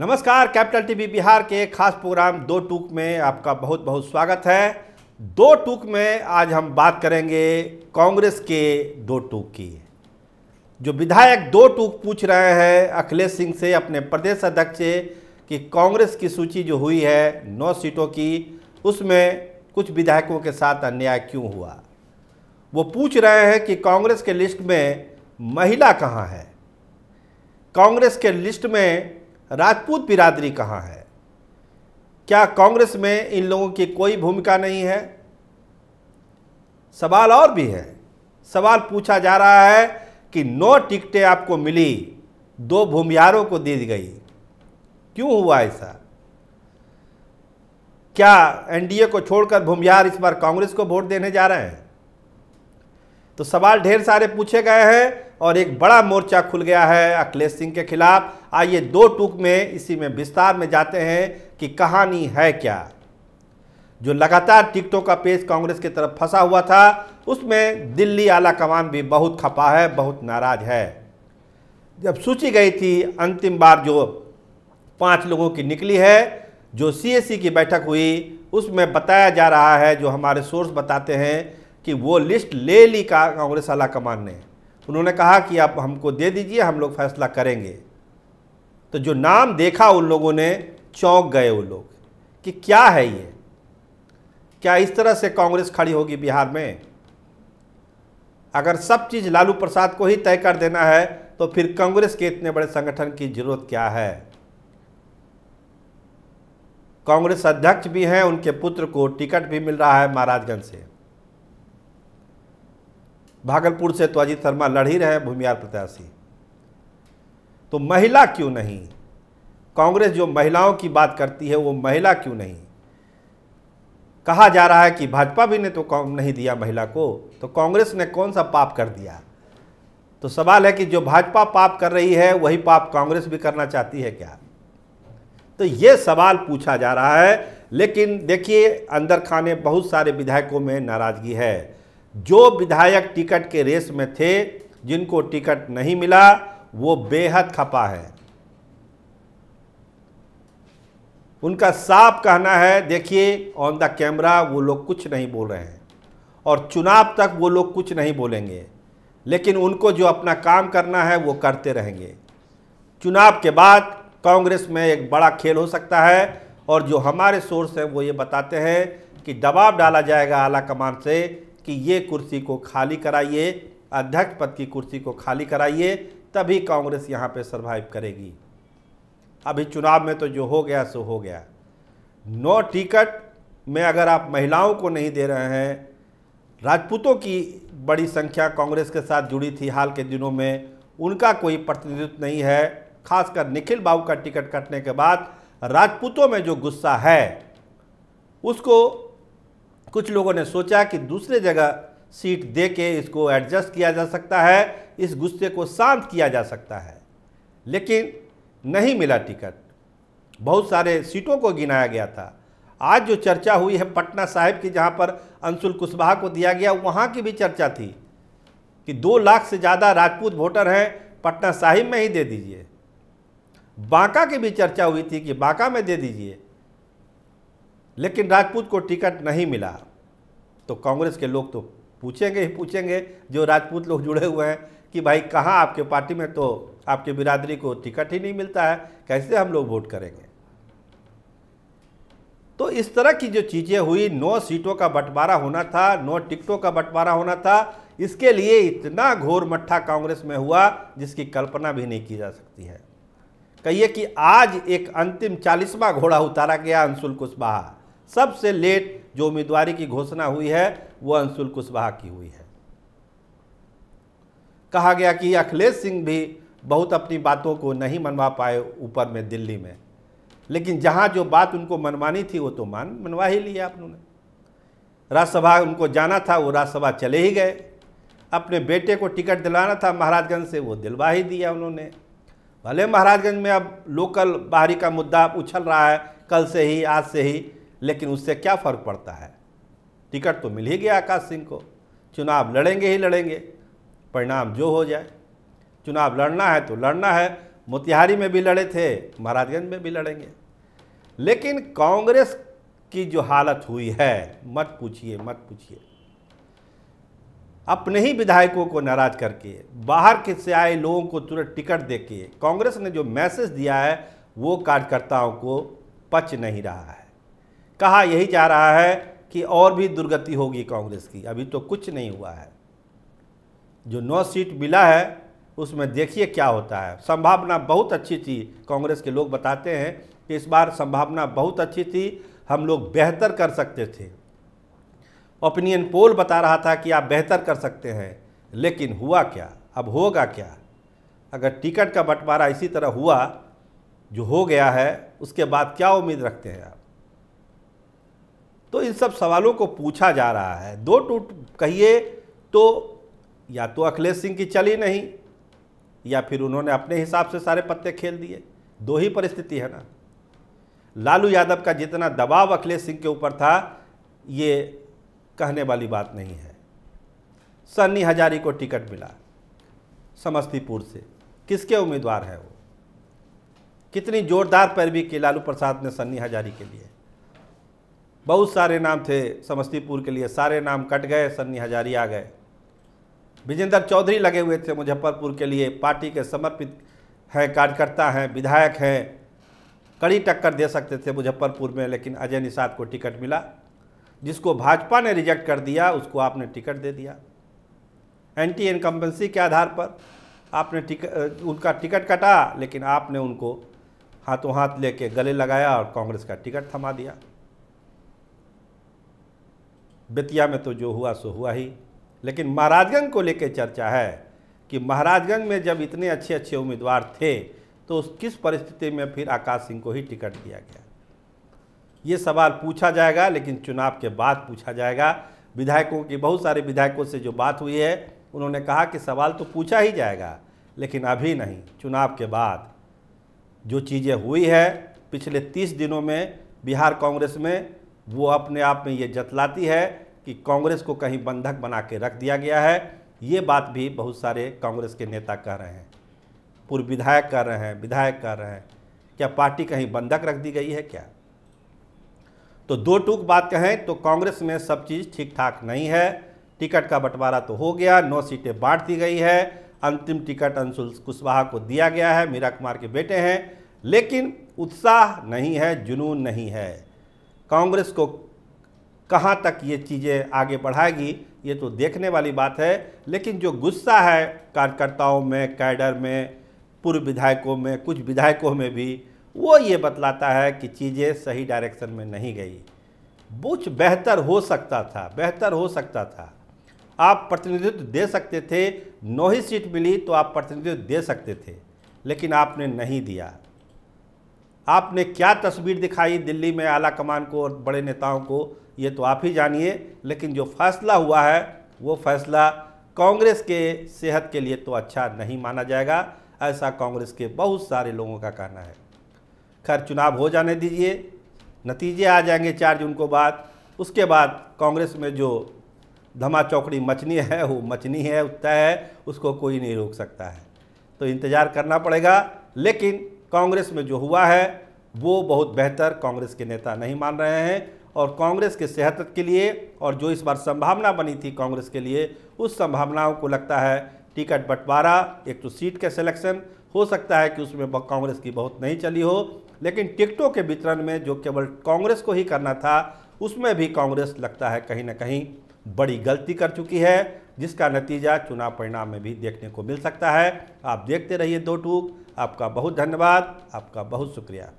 नमस्कार, capital TV Bihar के खास प्रोग्राम दो टूक में आपका बहुत बहुत स्वागत है। दो टूक में आज हम बात करेंगे कांग्रेस के दो टूक की। जो विधायक दो टूक पूछ रहे हैं अखिलेश सिंह से, अपने प्रदेश अध्यक्ष से, कि कांग्रेस की सूची जो हुई है 9 सीटों की, उसमें कुछ विधायकों के साथ अन्याय क्यों हुआ। वो पूछ रहे हैं कि कांग्रेस के लिस्ट में महिला कहाँ है, कांग्रेस के लिस्ट में राजपूत बिरादरी कहाँ है, क्या कांग्रेस में इन लोगों की कोई भूमिका नहीं है। सवाल और भी है। सवाल पूछा जा रहा है कि 9 टिकटें आपको मिली, 2 भूमिहारों को दी गई, क्यों हुआ ऐसा। क्या एनडीए को छोड़कर भूमिहार इस बार कांग्रेस को वोट देने जा रहे हैं। तो सवाल ढेर सारे पूछे गए हैं और एक बड़ा मोर्चा खुल गया है अखिलेश सिंह के खिलाफ। आइए दो टूक में इसी में विस्तार में जाते हैं कि कहानी है क्या। जो लगातार टिकटों का पेच कांग्रेस की तरफ फंसा हुआ था, उसमें दिल्ली आला कमान भी बहुत खपा है, बहुत नाराज है। जब सूची गई थी अंतिम बार जो 5 लोगों की निकली है, जो सीएसी की बैठक हुई, उसमें बताया जा रहा है, जो हमारे सोर्स बताते हैं कि वो लिस्ट ले ली कांग्रेस आला कमान ने। उन्होंने कहा कि आप हमको दे दीजिए, हम लोग फैसला करेंगे। तो जो नाम देखा उन लोगों ने, चौंक गए वो लोग कि क्या है ये, क्या इस तरह से कांग्रेस खड़ी होगी बिहार में। अगर सब चीज़ लालू प्रसाद को ही तय कर देना है तो फिर कांग्रेस के इतने बड़े संगठन की जरूरत क्या है। कांग्रेस अध्यक्ष भी हैं, उनके पुत्र को टिकट भी मिल रहा है महाराजगंज से। भागलपुर से तो अजीत शर्मा लड़ ही रहे हैं भूमिहार प्रत्याशी। तो महिला क्यों नहीं, कांग्रेस जो महिलाओं की बात करती है वो महिला क्यों नहीं। कहा जा रहा है कि भाजपा भी ने तो नहीं दिया महिला को, तो कांग्रेस ने कौन सा पाप कर दिया। तो सवाल है कि जो भाजपा पाप कर रही है वही पाप कांग्रेस भी करना चाहती है क्या। तो ये सवाल पूछा जा रहा है। लेकिन देखिए, अंदर खाने बहुत सारे विधायकों में नाराजगी है। जो विधायक टिकट के रेस में थे, जिनको टिकट नहीं मिला, वो बेहद खपा है। उनका साफ कहना है, देखिए ऑन द कैमरा वो लोग कुछ नहीं बोल रहे हैं और चुनाव तक वो लोग कुछ नहीं बोलेंगे, लेकिन उनको जो अपना काम करना है वो करते रहेंगे। चुनाव के बाद कांग्रेस में एक बड़ा खेल हो सकता है और जो हमारे सोर्स हैं वो ये बताते हैं कि दबाव डाला जाएगा आला कमान से कि ये कुर्सी को खाली कराइए, अध्यक्ष पद की कुर्सी को खाली कराइए, तभी कांग्रेस यहाँ पे सरवाइव करेगी। अभी चुनाव में तो जो हो गया सो हो गया। 9 टिकट में अगर आप महिलाओं को नहीं दे रहे हैं, राजपूतों की बड़ी संख्या कांग्रेस के साथ जुड़ी थी हाल के दिनों में, उनका कोई प्रतिनिधित्व नहीं है। खासकर निखिल बाबू का टिकट कटने के बाद राजपूतों में जो गुस्सा है, उसको कुछ लोगों ने सोचा कि दूसरे जगह सीट दे के इसको एडजस्ट किया जा सकता है, इस गुस्से को शांत किया जा सकता है। लेकिन नहीं मिला टिकट, बहुत सारे सीटों को गिनाया गया था। आज जो चर्चा हुई है पटना साहिब की, जहां पर अंशुल कुशवाहा को दिया गया, वहां की भी चर्चा थी कि 2 लाख से ज़्यादा राजपूत वोटर हैं, पटना साहिब में ही दे दीजिए। बांका की भी चर्चा हुई थी कि बांका में दे दीजिए, लेकिन राजपूत को टिकट नहीं मिला। तो कांग्रेस के लोग तो पूछेंगे ही पूछेंगे, जो राजपूत लोग जुड़े हुए हैं, कि भाई कहाँ आपके पार्टी में तो आपके बिरादरी को टिकट ही नहीं मिलता है, कैसे हम लोग वोट करेंगे। तो इस तरह की जो चीज़ें हुई, 9 सीटों का बंटवारा होना था, 9 टिकटों का बंटवारा होना था, इसके लिए इतना घोर मट्ठा कांग्रेस में हुआ जिसकी कल्पना भी नहीं की जा सकती है। कहिए कि आज एक अंतिम 40वां घोड़ा उतारा गया अंशुल कुशवाहा। सबसे लेट जो उम्मीदवारी की घोषणा हुई है वो अंशुल कुशवाहा की हुई है। कहा गया कि अखिलेश सिंह भी बहुत अपनी बातों को नहीं मनवा पाए ऊपर में दिल्ली में, लेकिन जहां जो बात उनको मनवानी थी वो तो मनवा ही लिया उन्होंने। राज्यसभा उनको जाना था, वो राज्यसभा चले ही गए। अपने बेटे को टिकट दिलाना था महाराजगंज से, वो दिलवा ही दिया उन्होंने। भले महाराजगंज में अब लोकल बाहरी का मुद्दा उछल रहा है कल से ही, आज से ही, लेकिन उससे क्या फ़र्क पड़ता है। टिकट तो मिल ही गया आकाश सिंह को, चुनाव लड़ेंगे ही लड़ेंगे, परिणाम जो हो जाए। चुनाव लड़ना है तो लड़ना है, मोतिहारी में भी लड़े थे, महाराजगंज में भी लड़ेंगे। लेकिन कांग्रेस की जो हालत हुई है, मत पूछिए मत पूछिए। अपने ही विधायकों को नाराज करके, बाहर से आए लोगों को तुरंत टिकट देके कांग्रेस ने जो मैसेज दिया है वो कार्यकर्ताओं को पच नहीं रहा है। कहा यही जा रहा है कि और भी दुर्गति होगी कांग्रेस की, अभी तो कुछ नहीं हुआ है। जो 9 सीट मिला है उसमें देखिए क्या होता है। संभावना बहुत अच्छी थी, कांग्रेस के लोग बताते हैं कि इस बार संभावना बहुत अच्छी थी, हम लोग बेहतर कर सकते थे। ओपिनियन पोल बता रहा था कि आप बेहतर कर सकते हैं, लेकिन हुआ क्या, अब होगा क्या? अगर टिकट का बंटवारा इसी तरह हुआ जो हो गया है, उसके बाद क्या उम्मीद रखते हैं आप? तो इन सब सवालों को पूछा जा रहा है। 2 टूट कहिए तो या तो अखिलेश सिंह की चली नहीं, या फिर उन्होंने अपने हिसाब से सारे पत्ते खेल दिए। 2 ही परिस्थिति है ना। लालू यादव का जितना दबाव अखिलेश सिंह के ऊपर था, ये कहने वाली बात नहीं है। सन्नी हजारी को टिकट मिला समस्तीपुर से, किसके उम्मीदवार है वो? कितनी जोरदार पैरवी की लालू प्रसाद ने सन्नी हजारी के लिए। बहुत सारे नाम थे समस्तीपुर के लिए, सारे नाम कट गए, सन्नी हजारी आ गए। विजेंद्र चौधरी लगे हुए थे मुजफ्फरपुर के लिए, पार्टी के समर्पित हैं, कार्यकर्ता हैं, विधायक हैं, कड़ी टक्कर दे सकते थे मुजफ्फरपुर में, लेकिन अजय निषाद को टिकट मिला। जिसको भाजपा ने रिजेक्ट कर दिया उसको आपने टिकट दे दिया। एंटी इनकम्बेंसी के आधार पर आपने उनका टिकट कटा, लेकिन आपने उनको हाथों हाथ लेके गले लगाया और कांग्रेस का टिकट थमा दिया। बेतिया में तो जो हुआ सो हुआ ही। लेकिन महाराजगंज को लेकर चर्चा है कि महाराजगंज में जब इतने अच्छे अच्छे उम्मीदवार थे तो किस परिस्थिति में फिर आकाश सिंह को ही टिकट दिया गया? ये सवाल पूछा जाएगा, लेकिन चुनाव के बाद पूछा जाएगा। विधायकों की, बहुत सारे विधायकों से जो बात हुई है, उन्होंने कहा कि सवाल तो पूछा ही जाएगा, लेकिन अभी नहीं, चुनाव के बाद। जो चीज़ें हुई है पिछले 30 दिनों में बिहार कांग्रेस में, वो अपने आप में ये जतलाती है कि कांग्रेस को कहीं बंधक बना के रख दिया गया है। ये बात भी बहुत सारे कांग्रेस के नेता कह रहे हैं, पूर्व विधायक कर रहे हैं, विधायक कर रहे हैं। क्या पार्टी कहीं बंधक रख दी गई है क्या? तो 2 टूक बात कहें तो कांग्रेस में सब चीज़ ठीक ठाक नहीं है। टिकट का बंटवारा तो हो गया, 9 सीटें बांट दी गई है, अंतिम टिकट अंशुल कुशवाहा को दिया गया है, मीरा कुमार के बेटे हैं, लेकिन उत्साह नहीं है, जुनून नहीं है। कांग्रेस को कहां तक ये चीज़ें आगे बढ़ाएगी ये तो देखने वाली बात है। लेकिन जो गुस्सा है कार्यकर्ताओं में, कैडर में, पूर्व विधायकों में, कुछ विधायकों में भी, वो ये बतलाता है कि चीज़ें सही डायरेक्शन में नहीं गई। कुछ बेहतर हो सकता था, बेहतर हो सकता था। आप प्रतिनिधित्व दे सकते थे, 9 ही सीट मिली तो आप प्रतिनिधित्व दे सकते थे, लेकिन आपने नहीं दिया। आपने क्या तस्वीर दिखाई दिल्ली में आला कमान को और बड़े नेताओं को, ये तो आप ही जानिए। लेकिन जो फैसला हुआ है वो फैसला कांग्रेस के सेहत के लिए तो अच्छा नहीं माना जाएगा, ऐसा कांग्रेस के बहुत सारे लोगों का कहना है। खैर, चुनाव हो जाने दीजिए, नतीजे आ जाएंगे 4 जून को बाद। उसके बाद कांग्रेस में जो धमा चौकड़ी मचनी है वो मचनी है, तय है, उसको कोई नहीं रोक सकता है। तो इंतज़ार करना पड़ेगा। लेकिन कांग्रेस में जो हुआ है वो बहुत बेहतर कांग्रेस के नेता नहीं मान रहे हैं, और कांग्रेस के सेहत के लिए और जो इस बार संभावना बनी थी कांग्रेस के लिए, उस संभावनाओं को लगता है टिकट बंटवारा, एक तो सीट के सिलेक्शन हो सकता है कि उसमें कांग्रेस की बहुत नहीं चली हो, लेकिन टिकटों के वितरण में जो केवल कांग्रेस को ही करना था, उसमें भी कांग्रेस लगता है कहीं ना कहीं बड़ी गलती कर चुकी है, जिसका नतीजा चुनाव परिणाम में भी देखने को मिल सकता है। आप देखते रहिए 2 टूक। आपका बहुत धन्यवाद, आपका बहुत शुक्रिया।